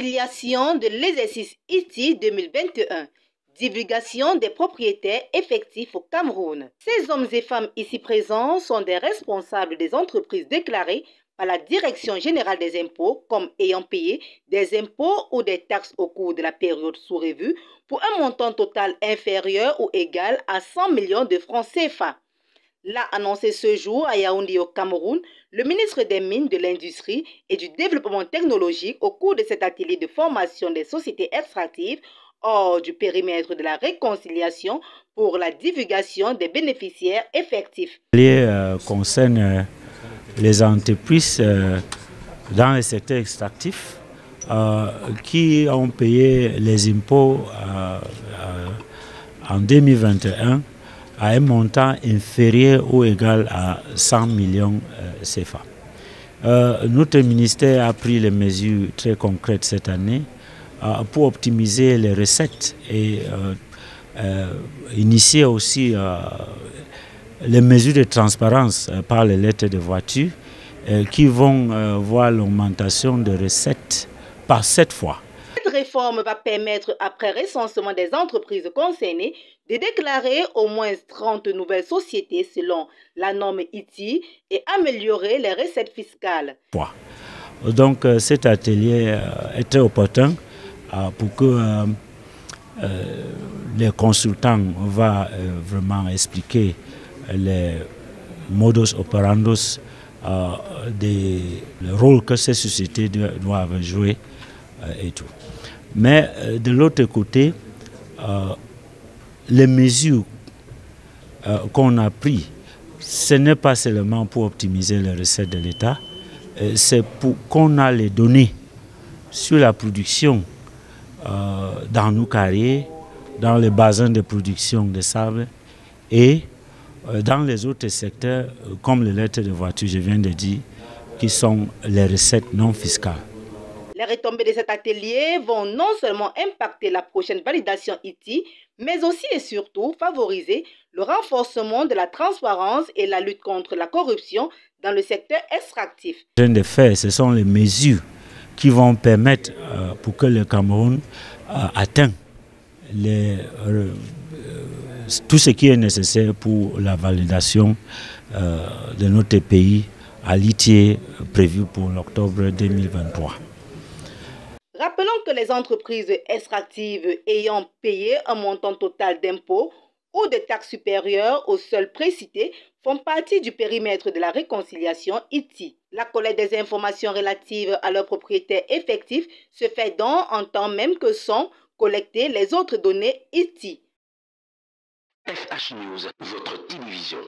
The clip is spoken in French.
Réconciliation de l'exercice ITI 2021. Divulgation des propriétaires effectifs au Cameroun. Ces hommes et femmes ici présents sont des responsables des entreprises déclarées par la Direction générale des impôts comme ayant payé des impôts ou des taxes au cours de la période sous revue pour un montant total inférieur ou égal à 100 millions de francs CFA. L'a annoncé ce jour à Yaoundé au Cameroun le ministre des Mines, de l'Industrie et du Développement technologique au cours de cet atelier de formation des sociétés extractives hors du périmètre de la réconciliation pour la divulgation des bénéficiaires effectifs. L'atelier concerne les entreprises dans le secteur extractif qui ont payé les impôts en 2021 à un montant inférieur ou égal à 100 millions CFA. Notre ministère a pris les mesures très concrètes cette année pour optimiser les recettes et initier aussi les mesures de transparence par les lettres de voiture qui vont voir l'augmentation de recettes par 7 fois. Cette réforme va permettre, après recensement des entreprises concernées, de déclarer au moins 30 nouvelles sociétés selon la norme ITI et améliorer les recettes fiscales. Donc cet atelier est très opportun pour que les consultants vont vraiment expliquer les modus operandi, le rôle que ces sociétés doivent jouer et tout. Mais de l'autre côté, les mesures qu'on a prises, ce n'est pas seulement pour optimiser les recettes de l'État, c'est pour qu'on a les données sur la production dans nos carrières, dans les bassins de production de sable et dans les autres secteurs comme les lettres de voiture, je viens de dire, qui sont les recettes non fiscales. Les retombées de cet atelier vont non seulement impacter la prochaine validation ITI, mais aussi et surtout favoriser le renforcement de la transparence et la lutte contre la corruption dans le secteur extractif. De fait, ce sont les mesures qui vont permettre pour que le Cameroun atteigne tout ce qui est nécessaire pour la validation de notre pays à l'ITI prévu pour l'octobre 2023. Rappelons que les entreprises extractives ayant payé un montant total d'impôts ou de taxes supérieures au seuil précité font partie du périmètre de la réconciliation ITI. La collecte des informations relatives à leurs propriétaires effectifs se fait donc en temps même que sont collectées les autres données ITI. FH News, votre télévision.